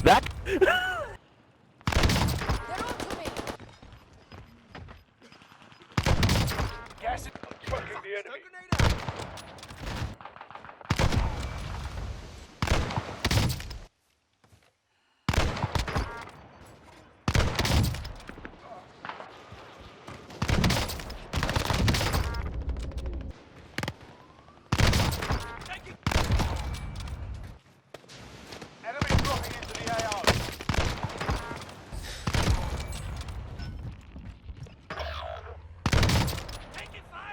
That. Gas is fucking the enemy. Enemy dropping into the AR. Taking fire!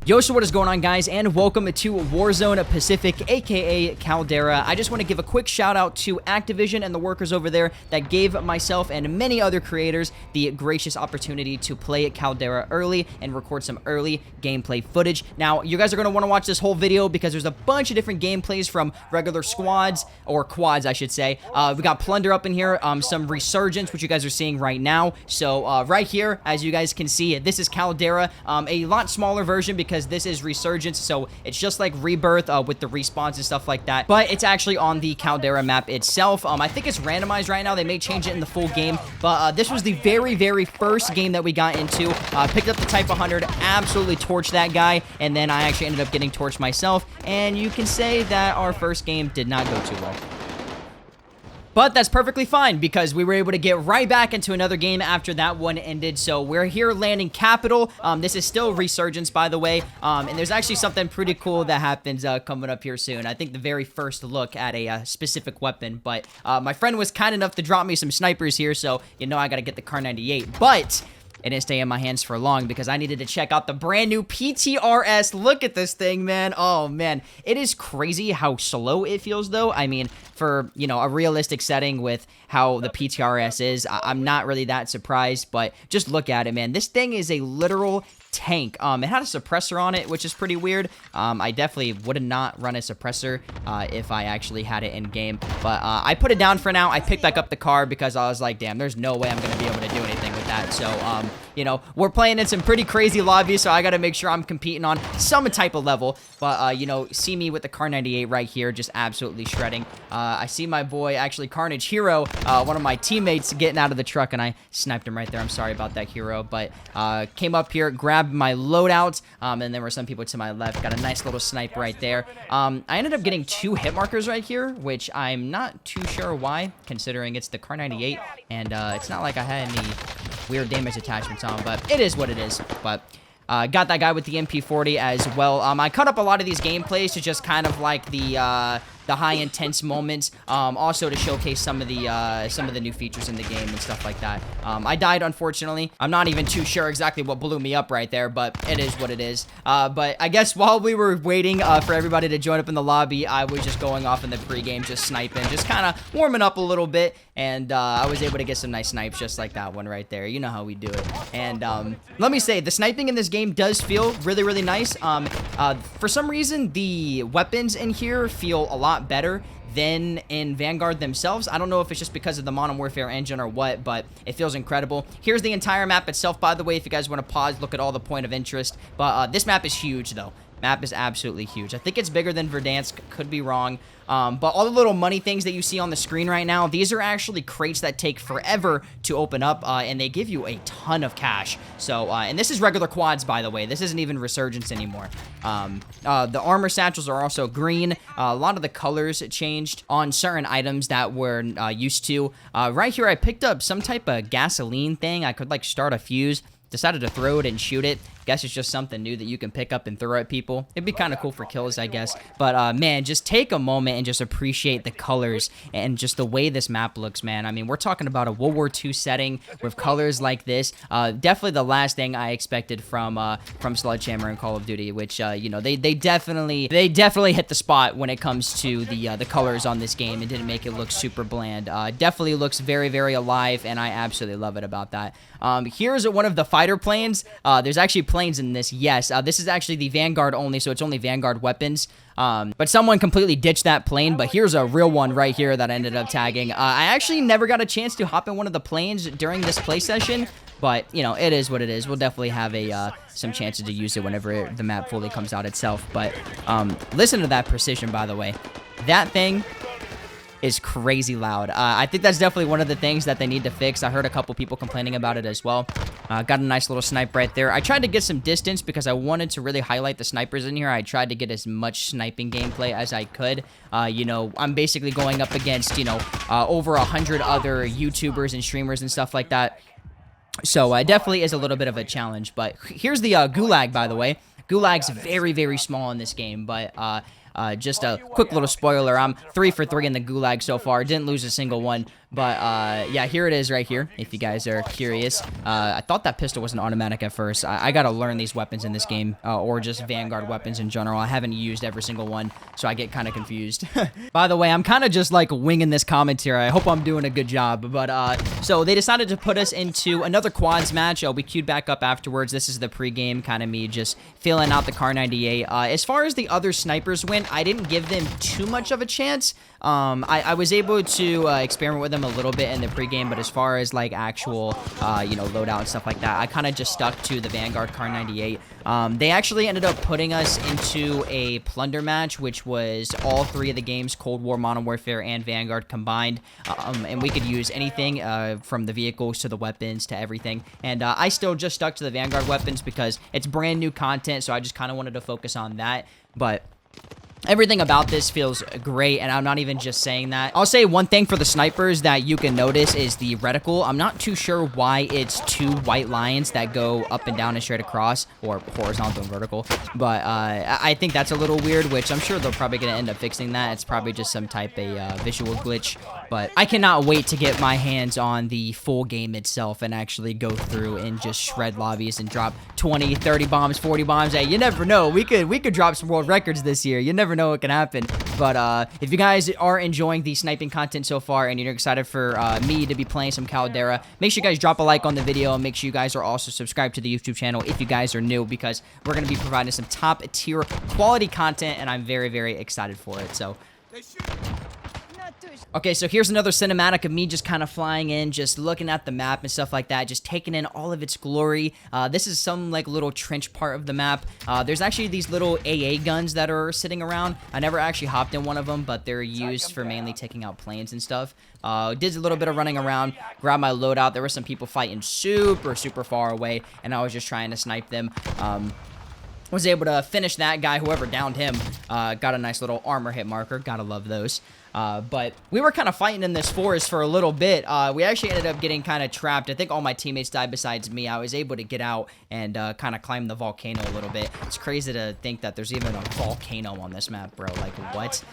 Yo, so what is going on, guys, and welcome to Warzone Pacific, aka Caldera. I just want to give a quick shout out to Activision and the workers over there that gave myself and many other creators the gracious opportunity to play at Caldera early and record some early gameplay footage. Now, you guys are going to want to watch this whole video because there's a bunch of different gameplays from regular squads, or quads, I should say. We got Plunder up in here, some Resurgence, which you guys are seeing right now. So, right here, as you guys can see, this is Caldera, a lot smaller version because this is Resurgence, so it's just like Rebirth with the respawns and stuff like that, but it's actually on the Caldera map itself. I think it's randomized right now. They may change it in the full game, but this was the very first game that we got into. Picked up the Type 100, absolutely torched that guy, and then I actually ended up getting torched myself, and you can say that our first game did not go too well. But that's perfectly fine because we were able to get right back into another game after that one ended. So we're here landing Capital. This is still Resurgence, by the way. And there's actually something pretty cool that happens coming up here soon. I think the very first look at a specific weapon. But my friend was kind enough to drop me some snipers here. So, you know, I got to get the Kar 98. But it didn't stay in my hands for long because I needed to check out the brand new PTRS. Look at this thing, man. Oh, man. It is crazy how slow it feels, though. I mean, for, you know, a realistic setting with how the PTRS is, I'm not really that surprised, but just look at it, man. This thing is a literal tank. It had a suppressor on it, which is pretty weird. I definitely would not run a suppressor if I actually had it in game, but I put it down for now. I picked back up the car because I was like, damn, there's no way I'm gonna be able to do anything with that. So you know, we're playing in some pretty crazy lobbies, so I gotta make sure I'm competing on some type of level. But you know, see me with the Kar 98 right here, just absolutely shredding. I see my boy, actually Carnage Hero, one of my teammates, getting out of the truck, and I sniped him right there. I'm sorry about that, Hero, but came up here, grabbed my loadout, and there were some people to my left. Got a nice little snipe right there. I ended up getting 2 hit markers right here, which I'm not too sure why, considering it's the Kar 98, and it's not like I had any weird damage attachments on, but it is what it is. But got that guy with the MP40 as well. I cut up a lot of these gameplays to just kind of like the high intense moments, also to showcase some of the new features in the game and stuff like that. I died, unfortunately. I'm not even too sure exactly what blew me up right there, but it is what it is. But I guess while we were waiting for everybody to join up in the lobby, I was just going off in the pregame, just sniping, just kind of warming up a little bit, and I was able to get some nice snipes just like that one right there. You know how we do it. And let me say, the sniping in this game does feel really nice. For some reason, the weapons in here feel a lot better than in Vanguard themselves. I don't know if it's just because of the Modern Warfare engine or what, but it feels incredible. Here's the entire map itself, by the way, if you guys want to pause, look at all the point of interest. But this map is huge, though. Map is absolutely huge. I think it's bigger than Verdansk, could be wrong. But all the little money things that you see on the screen right now, these are actually crates that take forever to open up, and they give you a ton of cash. So, and this is regular quads, by the way. This isn't even Resurgence anymore. The armor satchels are also green. A lot of the colors changed on certain items that we're used to. Right here, I picked up some type of gasoline thing. I could, like, start a fuse. Decided to throw it and shoot it. Guess it's just something new that you can pick up and throw at people. It'd be kind of cool for kills, I guess. But, man, just take a moment and just appreciate the colors and just the way this map looks, man. I mean, we're talking about a World War II setting with colors like this. Definitely the last thing I expected from Sledgehammer and Call of Duty, which, you know, they definitely hit the spot when it comes to the colors on this game and didn't make it look super bland. Definitely looks very alive, and I absolutely love it about that. Here's one of the fighter planes. There's actually planes in this, yes. This is actually the Vanguard only, so it's only Vanguard weapons. But someone completely ditched that plane, but here's a real one right here that I ended up tagging. I actually never got a chance to hop in one of the planes during this play session, but, you know, it is what it is. We'll definitely have some chances to use it whenever the map fully comes out itself. But listen to that precision, by the way. That thing is crazy loud. I think that's definitely one of the things that they need to fix. I heard a couple people complaining about it as well. Got a nice little snipe right there. I tried to get some distance because I wanted to really highlight the snipers in here. I tried to get as much sniping gameplay as I could. You know, I'm basically going up against, you know, over 100 other YouTubers and streamers and stuff like that. So it definitely is a little bit of a challenge. But here's the Gulag, by the way. Gulag's very, very small in this game, but just a quick little spoiler, I'm 3 for 3 in the Gulag so far. Didn't lose a single one. But, yeah, here it is right here, if you guys are curious. I thought that pistol was an automatic at first. I gotta learn these weapons in this game, or just Vanguard weapons in general. I haven't used every single one, so I get kind of confused. By the way, I'm kind of just, like, winging this commentary. I hope I'm doing a good job. But, so they decided to put us into another quads match. We queued back up afterwards. This is the pregame, kind of me just feeling out the Car 98. As far as the other snipers went, I didn't give them too much of a chance. I was able to experiment with them a little bit in the pregame, but as far as like actual, you know, loadout and stuff like that, I kind of just stuck to the Vanguard Car 98. They actually ended up putting us into a plunder match, which was all 3 of the games, Cold War, Modern Warfare, and Vanguard combined, and we could use anything from the vehicles to the weapons to everything, and I still just stuck to the Vanguard weapons because it's brand new content, so I just kind of wanted to focus on that, but everything about this feels great, and I'm not even just saying that. I'll say one thing for the snipers that you can notice is the reticle. I'm not too sure why it's 2 white lines that go up and down and straight across, or horizontal and vertical, but I think that's a little weird, which I'm sure they're probably going to end up fixing that. It's probably just some type of visual glitch, but I cannot wait to get my hands on the full game itself and actually go through and just shred lobbies and drop 20, 30 bombs, 40 bombs. Hey, you never know. We could drop some world records this year. You never know what can happen. But if you guys are enjoying the sniping content so far and you're excited for me to be playing some Caldera, make sure you guys drop a like on the video, and make sure you guys are also subscribed to the YouTube channel if you guys are new, because we're going to be providing some top tier quality content, and I'm very, very excited for it. So okay, so here's another cinematic of me just kind of flying in, just looking at the map and stuff like that, just taking in all of its glory. This is some, like, little trench part of the map. There's actually these little AA guns that are sitting around. I never actually hopped in one of them, but they're used for mainly taking out planes and stuff. Did a little bit of running around, grabbed my loadout. There were some people fighting super, super far away, and I was just trying to snipe them. Was able to finish that guy, whoever downed him. Got a nice little armor hit marker. Gotta love those. But we were kind of fighting in this forest for a little bit. We actually ended up getting kind of trapped. I think all my teammates died besides me. I was able to get out and kind of climb the volcano a little bit. It's crazy to think that there's even a volcano on this map, bro. Like, what?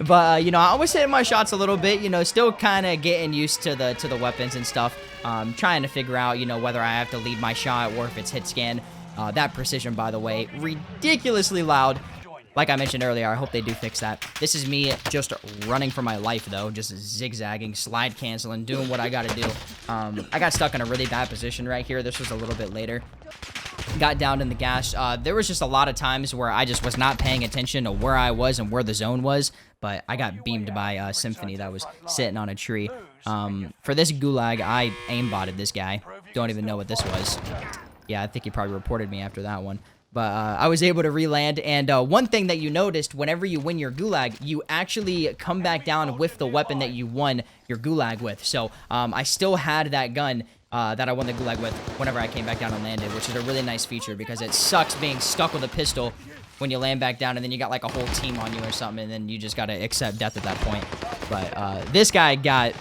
But, you know, I was hitting my shots a little bit, you know, still kind of getting used to the weapons and stuff. Trying to figure out, you know, whether I have to lead my shot or if it's hit scan. That precision, by the way, ridiculously loud. Like I mentioned earlier, I hope they do fix that. This is me just running for my life, though. Just zigzagging, slide canceling, doing what I gotta do. I got stuck in a really bad position right here. This was a little bit later. Got down in the gas. There was just a lot of times where I just was not paying attention to where I was and where the zone was. But I got beamed by Symphony that was sitting on a tree. For this Gulag, I aimbotted this guy. Don't even know what this was. Yeah, I think he probably reported me after that one. But I was able to re-land, and one thing that you noticed, whenever you win your Gulag, you actually come back down with the weapon that you won your Gulag with. So I still had that gun that I won the Gulag with whenever I came back down and landed, which is a really nice feature, because it sucks being stuck with a pistol when you land back down and then you got like a whole team on you or something, and then you just got to accept death at that point. But this guy got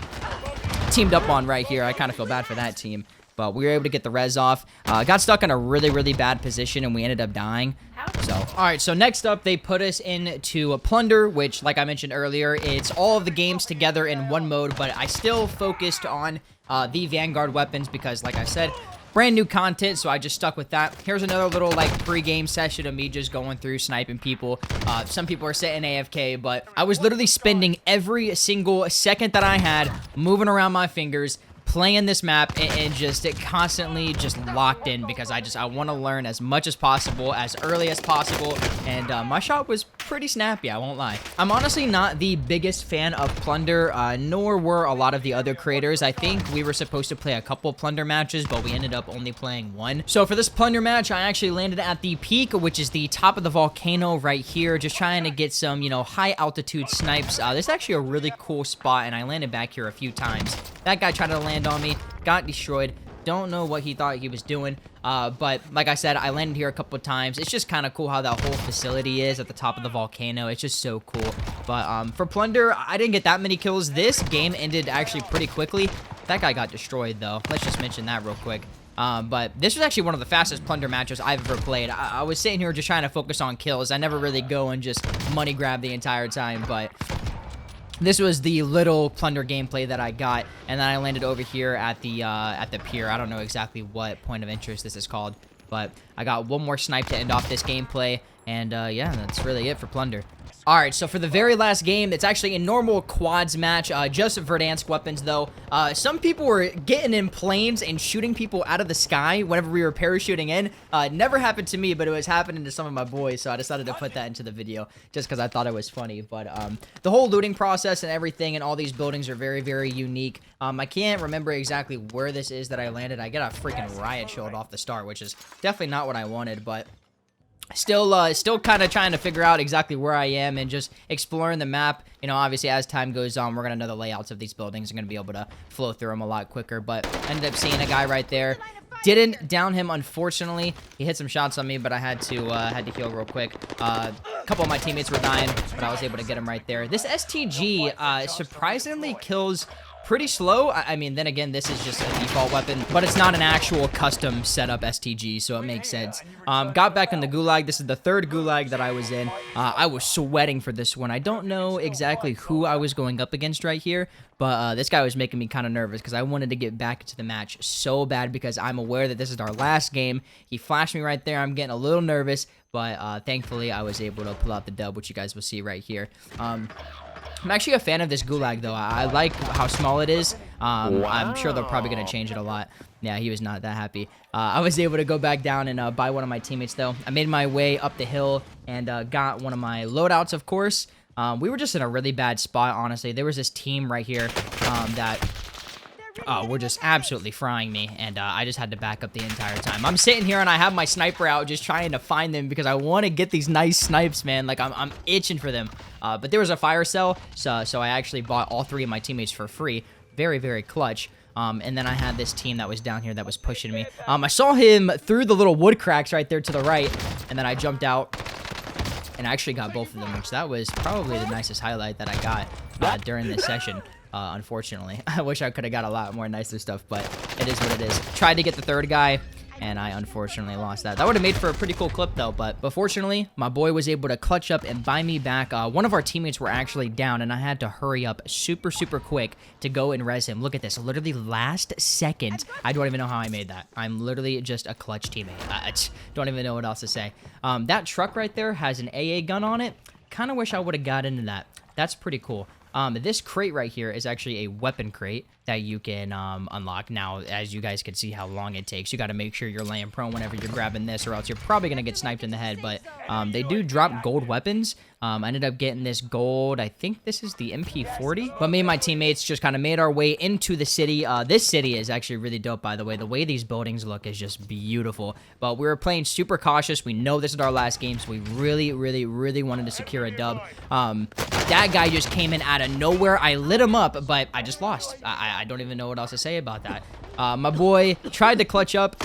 teamed up on right here. I kind of feel bad for that team. But we were able to get the res off. Got stuck in a really, really bad position, and we ended up dying. So, alright, so next up, they put us into a Plunder, which, like I mentioned earlier, it's all of the games together in one mode, but I still focused on the Vanguard weapons because, like I said, brand new content, so I just stuck with that. Here's another little, like, pre-game session of me just going through sniping people. Some people are sitting AFK, but I was literally spending every single second that I had moving around my fingers, playing this map and just constantly just locked in because I want to learn as much as possible, as early as possible, and my shot was pretty snappy, I won't lie. I'm honestly not the biggest fan of Plunder, nor were a lot of the other creators. I think we were supposed to play a couple Plunder matches, but we ended up only playing one. So for this Plunder match, I actually landed at the peak, which is the top of the volcano right here, just trying to get some, you know, high altitude snipes. This is actually a really cool spot, and I landed back here a few times. That guy tried to land on me, got destroyed. Don't know what he thought he was doing, but like I said, I landed here a couple of times. It's just kind of cool how that whole facility is at the top of the volcano. It's just so cool. But for Plunder, I didn't get that many kills. This game ended actually pretty quickly. That guy got destroyed, though. Let's just mention that real quick. But this was actually one of the fastest Plunder matches I've ever played. I was sitting here just trying to focus on kills. I never really go and just money grab the entire time, but this was the little Plunder gameplay that I got, and then I landed over here at the pier. I don't know exactly what point of interest this is called, but I got one more snipe to end off this gameplay, and yeah, that's really it for Plunder. Alright, so for the very last game, it's actually a normal quads match, just Verdansk weapons, though. Some people were getting in planes and shooting people out of the sky whenever we were parachuting in. Never happened to me, but it was happening to some of my boys, so I decided to put that into the video just because I thought it was funny. But the whole looting process and everything and all these buildings are very, very unique. I can't remember exactly where this is that I landed. I got a freaking riot shield off the start, which is definitely not what I wanted, but still kind of trying to figure out exactly where I am and just exploring the map. You know, obviously as time goes on, we're gonna know the layouts of these buildings. I'm gonna be able to flow through them a lot quicker. But ended up seeing a guy right there. Didn't down him, unfortunately. He hit some shots on me, but I had to heal real quick. A couple of my teammates were dying, but I was able to get him right there. This STG surprisingly kills pretty slow. I mean, then again, this is just a default weapon, but it's not an actual custom setup STG, so it makes sense. Got back in the gulag. This is the third gulag that I was in. I was sweating for this one. I don't know exactly who I was going up against right here, but this guy was making me kind of nervous because I wanted to get back into the match so bad because I'm aware that this is our last game. He flashed me right there. I'm getting a little nervous, but thankfully I was able to pull out the dub, which you guys will see right here. I'm actually a fan of this gulag, though. I like how small it is. I'm sure they're probably going to change it a lot. Yeah, he was not that happy. I was able to go back down and buy one of my teammates, though. I made my way up the hill and got one of my loadouts, of course. We were just in a really bad spot, honestly. There was this team right here that were just absolutely frying me, and I just had to back up the entire time. I'm sitting here and I have my sniper out just trying to find them because I want to get these nice snipes, man. Like, I'm itching for them. But there was a fire cell, so I actually bought all three of my teammates for free. Very, very clutch. And then I had this team that was down here that was pushing me. I saw him through the little wood cracks right there to the right, and then I jumped out and I actually got both of them, which that was probably the nicest highlight that I got during this session. Unfortunately, I wish I could have got a lot more nicer stuff, but it is what it is. Tried to get the third guy, and I unfortunately lost that. That would have made for a pretty cool clip, though, but fortunately, my boy was able to clutch up and buy me back. One of our teammates were actually down, and I had to hurry up super, super quick to go and res him. Look at this. Literally last second. I don't even know how I made that. I'm literally just a clutch teammate. I don't even know what else to say. That truck right there has an AA gun on it. Kind of wish I would have got into that. That's pretty cool. This crate right here is actually a weapon crate that you can unlock. Now, as you guys can see how long it takes, you got to make sure you're laying prone whenever you're grabbing this, or else you're probably going to get sniped in the head. But they do drop gold weapons. I ended up getting this gold. I think this is the MP40. But me and my teammates just kind of made our way into the city. This city is actually really dope, by the way. The way these buildings look is just beautiful. But we were playing super cautious. We know this is our last game, so we really, really, really wanted to secure a dub. That guy just came in out of nowhere. I lit him up, but I just lost. I don't even know what else to say about that. My boy tried to clutch up.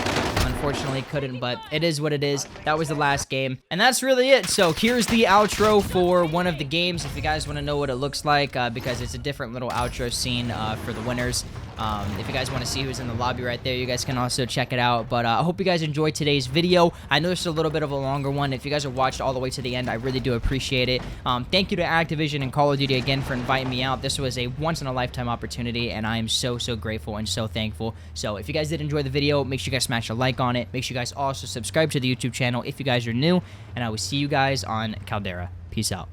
Unfortunately couldn't, but it is what it is. That was the last game, and that's really it. So here's the outro for one of the games, if you guys want to know what it looks like, because it's a different little outro scene for the winners. If you guys want to see who's in the lobby right there, you guys can also check it out. But I hope you guys enjoyed today's video. I know it's a little bit of a longer one. If you guys have watched all the way to the end, I really do appreciate it. Thank you to Activision and Call of Duty again for inviting me out. This was a once-in-a-lifetime opportunity, and I am so, so grateful and so thankful. So if you guys did enjoy the video, make sure you guys smash a like on it. Make sure you guys also subscribe to the YouTube channel if you guys are new, and I will see you guys on Caldera. Peace out.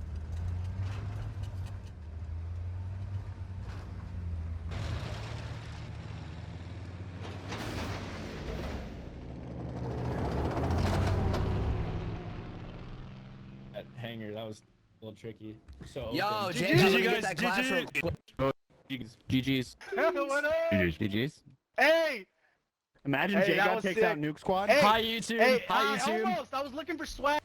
banger. That was a little tricky. So Yo, open. James, GG, let me get guys, that GG. classroom. GG's. What up? GG's. Hey! Imagine Hey, Jay that God was takes sick. out Nuke Squad. Hey! Hi YouTube. Hey, Hi YouTube. almost. I was looking for swag.